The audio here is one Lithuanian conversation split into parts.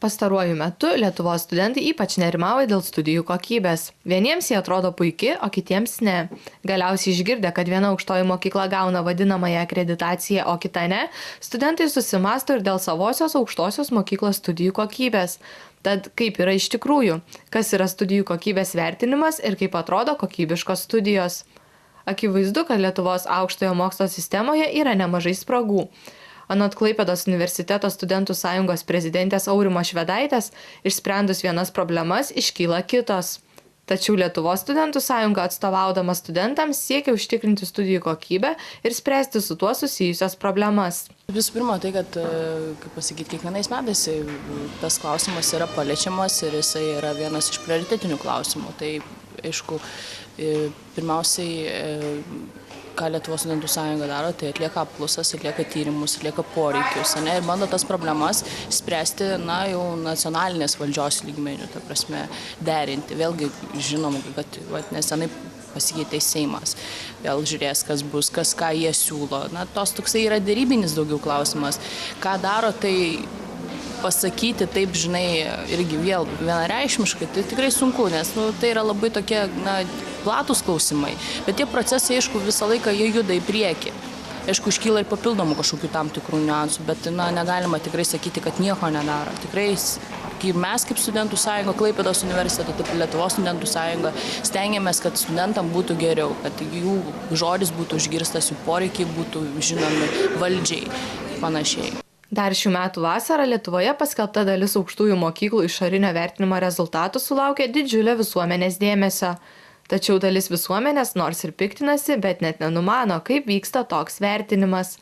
Pastaruoju metu Lietuvos studentai ypač nerimauja dėl studijų kokybės. Vieniems jie atrodo puikiai, o kitiems ne. Galiausiai išgirdę, kad viena aukštoji mokykla gauna vadinamąją akreditaciją, o kita ne, studentai susimąsto ir dėl savosios aukštosios mokyklos studijų kokybės. Tad kaip yra iš tikrųjų, kas yra studijų kokybės vertinimas ir kaip atrodo kokybiškos studijos. Akivaizdu, kad Lietuvos aukštojo mokslo sistemoje yra nemažai spragų. Anot Klaipėdos universiteto studentų sąjungos prezidentės Aurimos Švedaitės, išsprendus vienas problemas, iškyla kitos. Tačiau Lietuvos studentų sąjunga atstovaudama studentams siekia užtikrinti studijų kokybę ir spręsti su tuo susijusias problemas. Visų pirma, tai, kad, kiekvienais metais tas klausimas yra paliečiamas ir jisai yra vienas iš prioritetinių klausimų. Tai, aišku, pirmiausiai, ką Lietuvos studentų sąjunga daro, tai atlieka apklausas, atlieka tyrimus, atlieka poreikius, ir bando tas problemas spręsti, jau nacionalinės valdžios lygmenių, ta prasme, derinti. Vėlgi, žinom, kad nesenai pasikeitė Seimas. Vėl žiūrės, kas bus, ką jie siūlo. Tos toksai yra derybinis daugiau klausimas. Ką daro, tai pasakyti taip, irgi vėl vienareikšmiškai, tai tikrai sunku, nes tai yra labai tokie, platus klausimai. Bet tie procesai, aišku, visą laiką jie juda į priekį. Aišku, iškyla ir papildomų kažkokių tam tikrų niuansų, bet negalima tikrai sakyti, kad nieko nedaro. Tikrai, mes kaip studentų sąjunga, Klaipėdos universiteto, taip Lietuvos studentų sąjunga, stengiamės, kad studentam būtų geriau, kad jų žodis būtų išgirstas, jų poreikiai būtų žinomi valdžiai ir panašiai. Dar šių metų vasarą Lietuvoje paskelbta dalis aukštųjų mokyklų išorinio vertinimo rezultatų sulaukė didžiulio visuomenės dėmesio. Tačiau dalis visuomenės nors ir piktinasi, bet net nenumano, kaip vyksta toks vertinimas.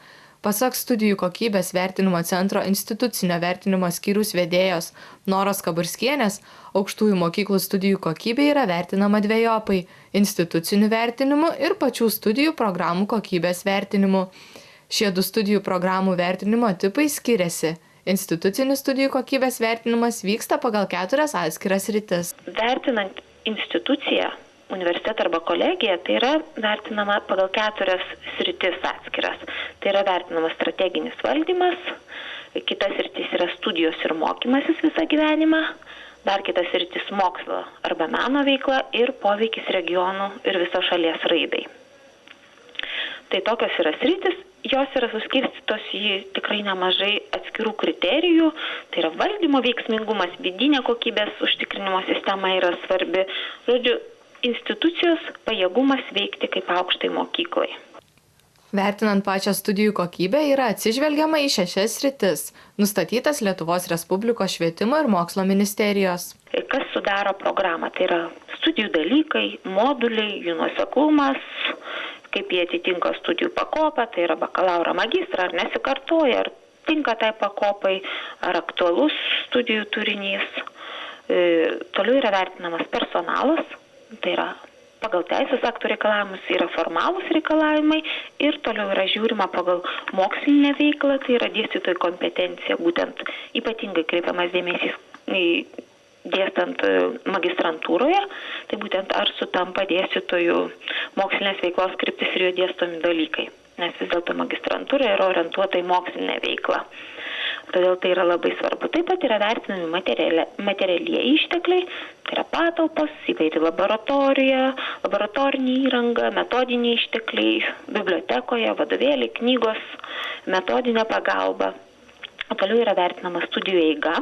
Pasak studijų kokybės vertinimo centro institucinio vertinimo skyriaus vedėjos Noros Kaburskienės, aukštųjų mokyklų studijų kokybė yra vertinama dvejopai – instituciniu vertinimu ir pačių studijų programų kokybės vertinimu. Šie du studijų programų vertinimo tipai skiriasi. Institucinis studijų kokybės vertinimas vyksta pagal 4 atskiras sritis. Vertinant instituciją, universitetą arba kolegiją, tai yra vertinama pagal 4 sritis atskiras. Tai yra vertinamas strateginis valdymas, kitas sritis yra studijos ir mokymasis visą gyvenimą, dar kitas sritis mokslo arba meno veikla ir poveikis regionų ir viso šalies raidai. Tai tokios yra sritis, jos yra suskirstytos į tikrai nemažai atskirų kriterijų, tai yra valdymo veiksmingumas, vidinė kokybės užtikrinimo sistema yra svarbi, žodžiu, institucijos pajėgumas veikti kaip aukštai mokyklai. Vertinant pačią studijų kokybę yra atsižvelgiama į 6 sritis, nustatytas Lietuvos Respublikos švietimo ir mokslo ministerijos. Kas sudaro programą? Tai yra studijų dalykai, moduliai, jų nuoseklumas, kaip jie atitinka studijų pakopą, tai yra bakalauro magistrą, ar nesikartoja, ar tinka tai pakopai, ar aktualus studijų turinys. Toliau yra vertinamas personalas, tai yra pagal teisės aktų reikalavimus yra formalūs reikalavimai ir toliau yra žiūrima pagal mokslinę veiklą, tai yra dėstytojų kompetencija, būtent ypatingai kreipiamas dėmesys dėstant magistrantūroje, tai būtent ar sutampa dėstytojų mokslinės veiklos kryptis ir jų dėstomi dalykai, nes vis dėlto magistrantūra yra orientuota į mokslinę veiklą. Todėl tai yra labai svarbu. Taip pat yra vertinami materialieji ištekliai, tai yra patalpos, įvairi laboratorija, laboratorinė įranga, metodiniai ištekliai, bibliotekoje, vadovėliai, knygos, metodinė pagalba. Toliau yra vertinama studijų eiga.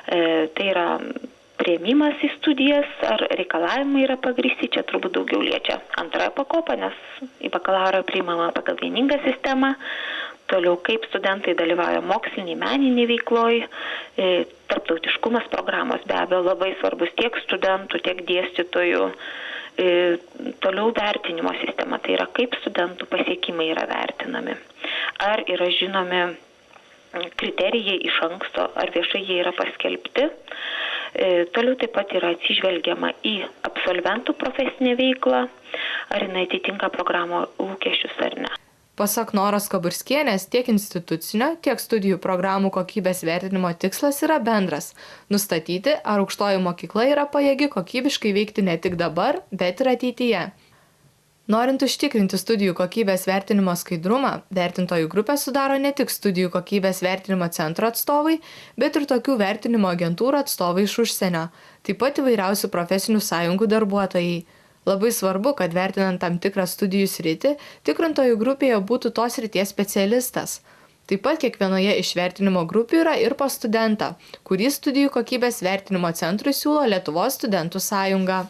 Tai yra priėmimas į studijas, ar reikalavimai yra pagrįsti, čia turbūt daugiau liečia antrąją pakopą, nes į bakalaurą priimama pagal vieningą sistemą. Toliau, kaip studentai dalyvauja moksliniai, meniniai veikloj, tarptautiškumas programos be abejo labai svarbus tiek studentų, tiek dėstytojų. Toliau vertinimo sistema, tai yra kaip studentų pasiekimai yra vertinami. Ar yra žinomi kriterijai iš anksto, ar viešai jie yra paskelbti. Toliau taip pat yra atsižvelgiama į absolventų profesinę veiklą, ar jinai atitinka programo lūkesčius ar ne. Pasak Noros Kaburskienės, tiek institucinio, tiek studijų programų kokybės vertinimo tikslas yra bendras – nustatyti, ar aukštoji mokykla yra pajėgi kokybiškai veikti ne tik dabar, bet ir ateityje. Norint užtikrinti studijų kokybės vertinimo skaidrumą, vertintojų grupę sudaro ne tik studijų kokybės vertinimo centro atstovai, bet ir tokių vertinimo agentūrų atstovai iš užsienio, taip pat įvairiausių profesinių sąjungų darbuotojai. Labai svarbu, kad vertinant tam tikrą studijų sritį, tikrintojų grupėje būtų tos srities specialistas. Taip pat kiekvienoje iš vertinimo grupių yra ir po studentą, kurį studijų kokybės vertinimo centrui siūlo Lietuvos studentų sąjunga.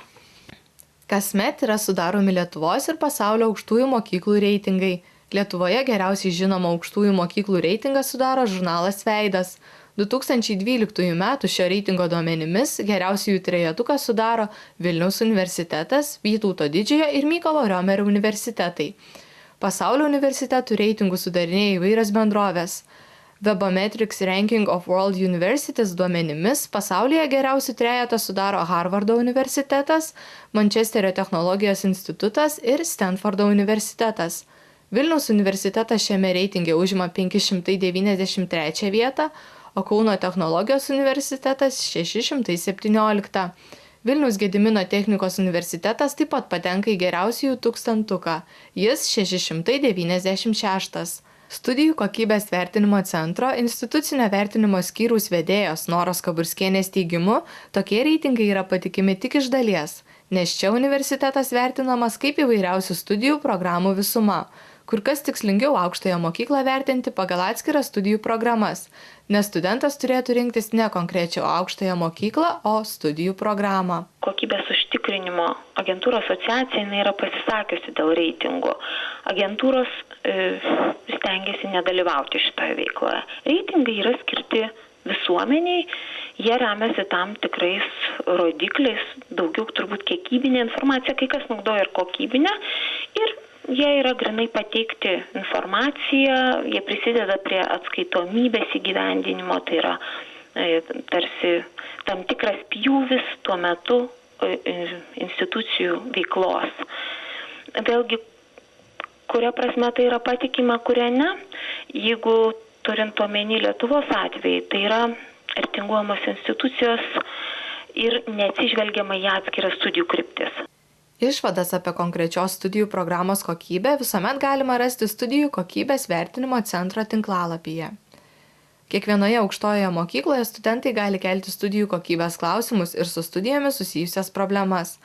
Kasmet yra sudaromi Lietuvos ir pasaulio aukštųjų mokyklų reitingai. Lietuvoje geriausiai žinoma aukštųjų mokyklų reitingą sudaro žurnalas Veidas. 2012 m. šio reitingo duomenimis geriausiųjų trejetuką sudaro Vilniaus universitetas, Vytauto Didžiojo ir Mykolo Riomerio universitetai. Pasaulio universitetų reitingų sudarinėja įvairios bendrovės. Webometrics Ranking of World Universities duomenimis pasaulyje geriausių trejetą sudaro Harvardo universitetas, Mančesterio technologijos institutas ir Stanfordo universitetas. Vilniaus universitetas šiame reitinge užima 593 vietą, o Kauno technologijos universitetas 617. Vilniaus Gedimino technikos universitetas taip pat patenka į geriausiųjų 1000-tuką, jis 696. Studijų kokybės vertinimo centro institucinio vertinimo skyriaus vedėjos Noros Kaburskienės teigimu, tokie reitingai yra patikimi tik iš dalies, nes čia universitetas vertinamas kaip įvairiausių studijų programų visuma, kur kas tikslingiau aukštąją mokyklą vertinti pagal atskiras studijų programas, nes studentas turėtų rinktis ne konkrečią aukštąją mokyklą, o studijų programą. Kokybės užtikrinimo agentūrų asociacija yra pasisakiusi dėl reitingų. Agentūros stengiasi nedalyvauti šitoje veikloje. Reitingai yra skirti visuomeniai, jie remiasi tam tikrais rodikliais, daugiau turbūt kiekybinė informacija, kai kas naudoja ir kokybinę, ir jie yra grinai pateikti informaciją, jie prisideda prie atskaitomybės įgyvendinimo, tai yra tarsi tam tikras pjūvis tuo metu institucijų veiklos. Vėlgi, kuria prasme tai yra patikima, kuria ne, jeigu turint omeny Lietuvos atvejai, tai yra reitinguojamos institucijos ir neatsižvelgiama į atskiras studijų kryptis. Išvadas apie konkrečios studijų programos kokybę visuomet galima rasti studijų kokybės vertinimo centro tinklalapyje. Kiekvienoje aukštojoje mokykloje studentai gali kelti studijų kokybės klausimus ir su studijomis susijusias problemas.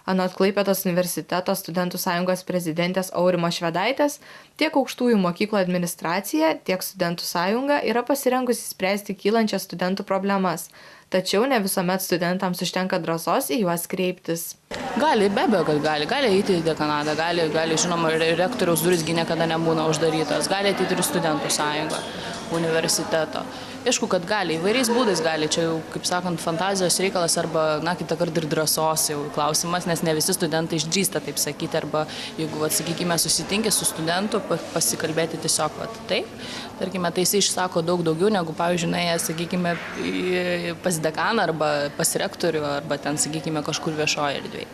Anot Klaipėdos universiteto studentų sąjungos prezidentės Aurimos Švedaitės, tiek aukštųjų mokyklų administracija, tiek studentų sąjunga yra pasirengusi spręsti kylančias studentų problemas. Tačiau ne visuomet studentams užtenka drąsos į juos kreiptis. Gali, be abejo, kad gali eiti į dekanatą, gali, žinoma, rektoriaus durisgi niekada nebūna uždarytos, gali ateiti ir studentų sąjunga universiteto. Aišku, kad gali, įvairiais būdais gali, čia jau, kaip sakant, fantazijos reikalas arba, kitą kartą ir drąsos jau klausimas, nes ne visi studentai išdrįsta taip sakyti, arba jeigu, sakykime, susitinkė su studentu, pasikalbėti tiesiog, taip, tarkime, tai jis išsako daug daugiau negu, pavyzdžiui, nuėjęs, sakykime, pas dekaną arba pas rektorių, arba ten, sakykime, kažkur viešoje erdvėje.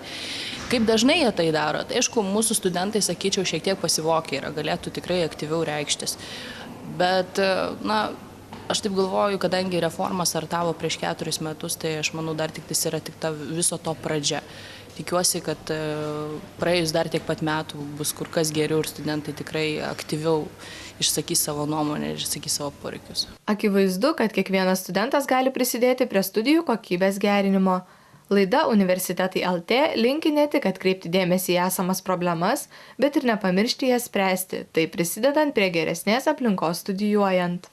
Kaip dažnai jie tai daro? Tai, aišku, mūsų studentai, sakyčiau, šiek tiek pasivokę yra, galėtų tikrai aktyviau reikštis. Bet, aš taip galvoju, kadangi reforma startavo prieš 4 metus, tai aš manau, dar tik yra tik ta viso to pradžia. Tikiuosi, kad praėjus dar tiek pat metų bus kur kas geriau ir studentai tikrai aktyviau išsakys savo nuomonę ir išsakys savo poreikius. Akivaizdu, kad kiekvienas studentas gali prisidėti prie studijų kokybės gerinimo. Laida Universitetai LT linki ne tik atkreipti dėmesį į esamas problemas, bet ir nepamiršti jas spręsti, tai prisidedant prie geresnės aplinkos studijuojant.